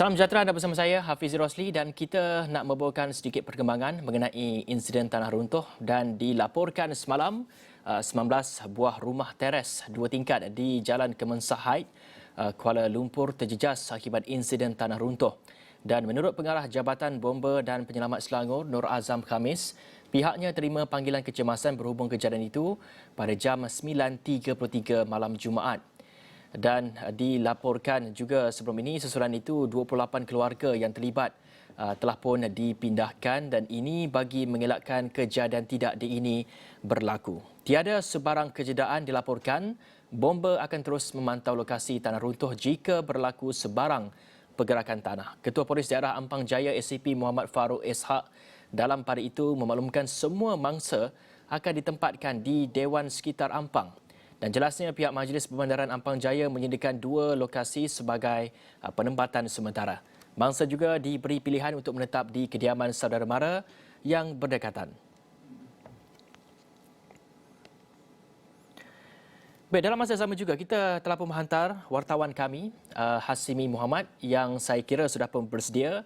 Salam sejahtera, anda bersama saya Hafiz Rosli dan kita nak membawakan sedikit perkembangan mengenai insiden tanah runtuh dan dilaporkan semalam 19 buah rumah teres 2 tingkat di Jalan Kemensa Heights, Kuala Lumpur terjejas akibat insiden tanah runtuh. Dan menurut Pengarah Jabatan Bomba dan Penyelamat Selangor Nur Azam Khamis, pihaknya terima panggilan kecemasan berhubung kejadian itu pada jam 9.33 malam Jumaat. Dan dilaporkan juga sebelum ini susulan itu 28 keluarga yang terlibat telah pun dipindahkan dan ini bagi mengelakkan kejadian tidak diingini berlaku. Tiada sebarang kecederaan dilaporkan. Bomba akan terus memantau lokasi tanah runtuh jika berlaku sebarang pergerakan tanah. Ketua Polis Daerah Ampang Jaya ACP Muhammad Farouk Ishak dalam pada itu memaklumkan semua mangsa akan ditempatkan di Dewan Sekitar Ampang. Dan jelasnya pihak Majlis Perbandaran Ampang Jaya menyediakan 2 lokasi sebagai penempatan sementara. Mangsa juga diberi pilihan untuk menetap di kediaman saudara mara yang berdekatan. Baik, dalam masa sama juga kita telah pun menghantar wartawan kami Hasimi Muhammad yang saya kira sudah pun bersedia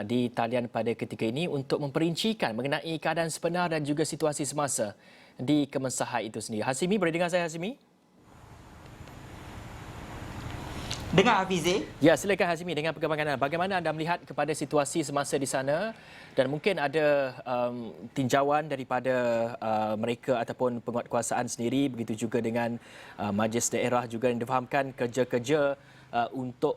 di talian pada ketika ini untuk memperincikan mengenai keadaan sebenar dan juga situasi semasa di Kemensa Heights itu sendiri. Hasimi, boleh dengar saya Hasimi? Dengar Hafiz? Ya, silakan Hasimi dengan perkembangan anda. Bagaimana anda melihat kepada situasi semasa di sana dan mungkin ada tinjauan daripada mereka ataupun penguatkuasaan sendiri, begitu juga dengan majlis daerah juga yang difahamkan kerja-kerja untuk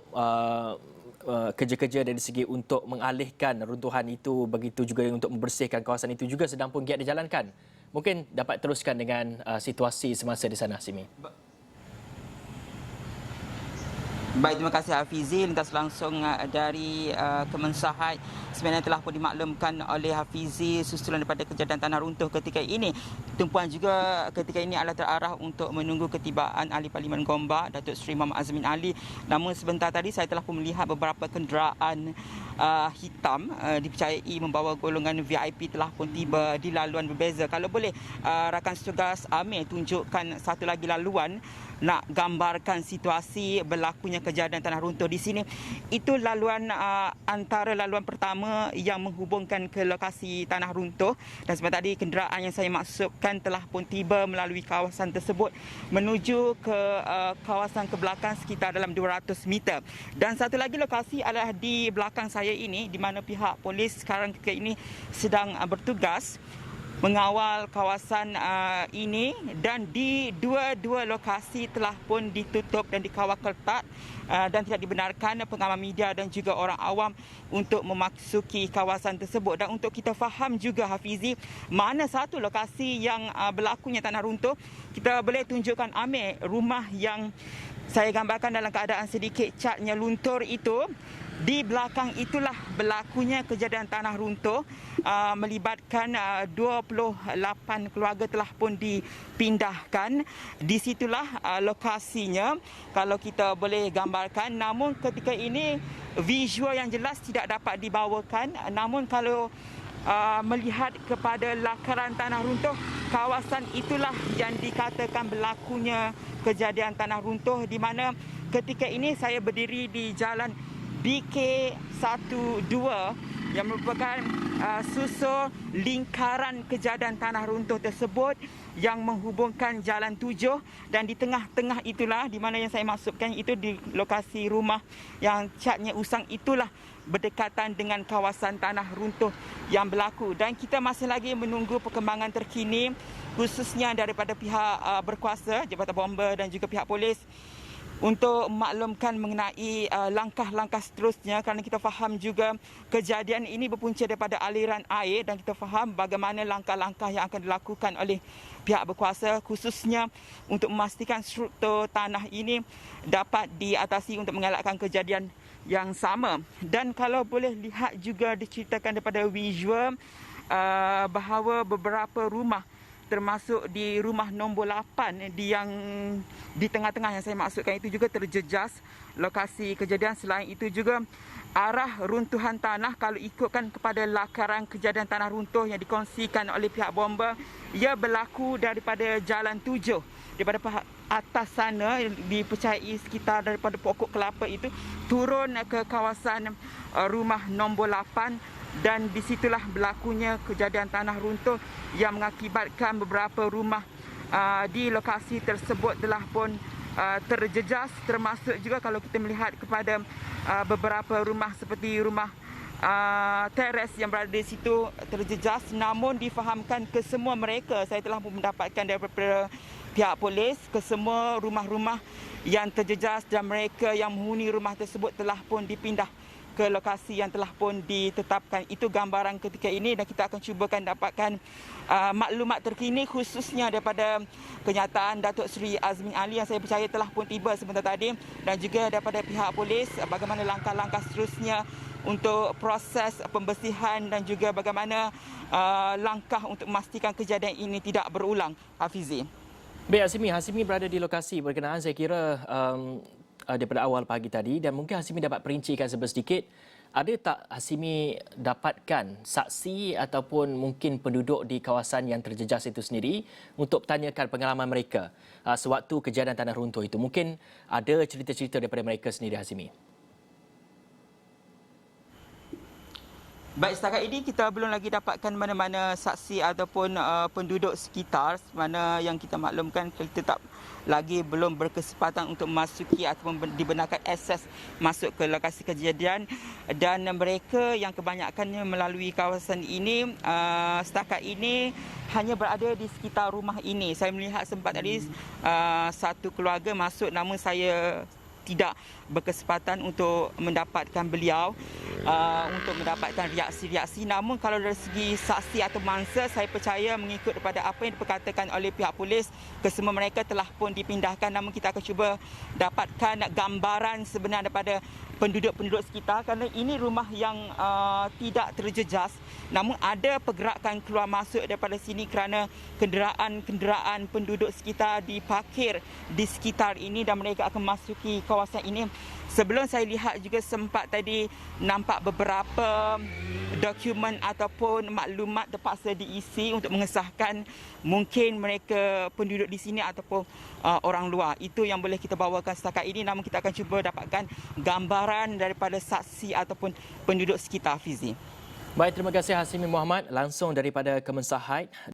kerja-kerja dari segi untuk mengalihkan runtuhan itu, begitu juga untuk membersihkan kawasan itu juga sedang pun giat dijalankan. Mungkin dapat teruskan dengan situasi semasa di sana, Simi. Baik, terima kasih Hafizi. Lintas langsung dari Kemensa Heights sebenarnya telah pun dimaklumkan oleh Hafizi susulan daripada kejadian tanah runtuh ketika ini. Tumpuan juga ketika ini adalah terarah untuk menunggu ketibaan Ahli Parlimen Gombak, Datuk Seri Muhammad Azmin Ali. Namun sebentar tadi saya telah pun melihat beberapa kenderaan hitam dipercayai membawa golongan VIP telah pun tiba di laluan berbeza. Kalau boleh rakan setugas Amir tunjukkan satu lagi laluan nak gambarkan situasi berlakunya kejadian tanah runtuh di sini. Itu laluan antara laluan pertama yang menghubungkan ke lokasi tanah runtuh, dan sebentar tadi kenderaan yang saya maksudkan telah pun tiba melalui kawasan tersebut menuju ke kawasan ke belakang sekitar dalam 200 meter. Dan satu lagi lokasi adalah di belakang saya ini, di mana pihak polis sekarang ketika ini sedang bertugas mengawal kawasan ini, dan di dua-dua lokasi telah pun ditutup dan dikawal ketat dan tidak dibenarkan pengamal media dan juga orang awam untuk memasuki kawasan tersebut. Dan untuk kita faham juga Hafizi, mana satu lokasi yang berlakunya tanah runtuh, kita boleh tunjukkan Amir rumah yang saya gambarkan dalam keadaan sedikit catnya luntur itu. Di belakang itulah berlakunya kejadian tanah runtuh melibatkan 28 keluarga telah pun dipindahkan. Di situlah lokasinya kalau kita boleh gambarkan. Namun ketika ini visual yang jelas tidak dapat dibawakan. Namun kalau melihat kepada lakaran tanah runtuh, kawasan itulah yang dikatakan berlakunya kejadian tanah runtuh, di mana ketika ini saya berdiri di jalan BK12 yang merupakan susul lingkaran kejadian tanah runtuh tersebut yang menghubungkan Jalan 7, dan di tengah-tengah itulah di mana yang saya maksudkan itu di lokasi rumah yang catnya usang itulah berdekatan dengan kawasan tanah runtuh yang berlaku. Dan kita masih lagi menunggu perkembangan terkini khususnya daripada pihak berkuasa Jabatan Bomba dan juga pihak polis untuk memaklumkan mengenai langkah-langkah seterusnya, kerana kita faham juga kejadian ini berpunca daripada aliran air dan kita faham bagaimana langkah-langkah yang akan dilakukan oleh pihak berkuasa khususnya untuk memastikan struktur tanah ini dapat diatasi untuk mengelakkan kejadian yang sama. Dan kalau boleh lihat juga diceritakan daripada visual bahawa beberapa rumah termasuk di rumah nombor 8 yang di tengah-tengah yang saya maksudkan itu juga terjejas lokasi kejadian. Selain itu juga arah runtuhan tanah kalau ikutkan kepada lakaran kejadian tanah runtuh yang dikongsikan oleh pihak bomba, ia berlaku daripada Jalan 7, daripada pihak atas sana dipercayai sekitar daripada pokok kelapa itu turun ke kawasan rumah nombor 8, dan di situlah berlakunya kejadian tanah runtuh yang mengakibatkan beberapa rumah di lokasi tersebut telah pun terjejas, termasuk juga kalau kita melihat kepada beberapa rumah seperti rumah teres yang berada di situ terjejas. Namun difahamkan kesemua mereka, saya telah mendapatkan daripada pihak polis, kesemua rumah-rumah yang terjejas dan mereka yang menghuni rumah tersebut telah pun dipindah ke lokasi yang telah pun ditetapkan. Itu gambaran ketika ini, dan kita akan cubakan dapatkan maklumat terkini khususnya daripada kenyataan Datuk Seri Azmin Ali yang saya percaya telah pun tiba sebentar tadi, dan juga daripada pihak polis bagaimana langkah-langkah seterusnya untuk proses pembersihan dan juga bagaimana langkah untuk memastikan kejadian ini tidak berulang. Hafizi. Baik, Hasimi berada di lokasi berkenaan, saya kira daripada awal pagi tadi, dan mungkin Hasimi dapat perincikan sedikit, ada tak Hasimi dapatkan saksi ataupun mungkin penduduk di kawasan yang terjejas itu sendiri untuk bertanyakan pengalaman mereka sewaktu kejadian tanah runtuh itu? Mungkin ada cerita-cerita daripada mereka sendiri, Hasimi. Baik, setakat ini kita belum lagi dapatkan mana-mana saksi ataupun penduduk sekitar, mana yang kita maklumkan kita tak lagi belum berkesempatan untuk memasuki ataupun dibenarkan akses masuk ke lokasi kejadian, dan mereka yang kebanyakannya melalui kawasan ini setakat ini hanya berada di sekitar rumah ini. Saya melihat sempat tadi satu keluarga masuk, namun saya tidak berkesempatan untuk mendapatkan beliau untuk mendapatkan reaksi-reaksi. Namun kalau dari segi saksi atau mangsa, saya percaya mengikut kepada apa yang diperkatakan oleh pihak polis, kesemua mereka telah pun dipindahkan. Namun kita akan cuba dapatkan gambaran sebenar daripada penduduk-penduduk sekitar, kerana ini rumah yang tidak terjejas, namun ada pergerakan keluar masuk daripada sini kerana kenderaan-kenderaan penduduk sekitar diparkir di sekitar ini dan mereka akan memasuki kawasan ini. Sebelum saya lihat juga sempat tadi nampak beberapa dokumen ataupun maklumat terpaksa diisi untuk mengesahkan mungkin mereka penduduk di sini ataupun orang luar. Itu yang boleh kita bawakan setakat ini, namun kita akan cuba dapatkan gambaran daripada saksi ataupun penduduk sekitar, Fizi. Baik, terima kasih Hasimi Muhammad langsung daripada Kemensahat.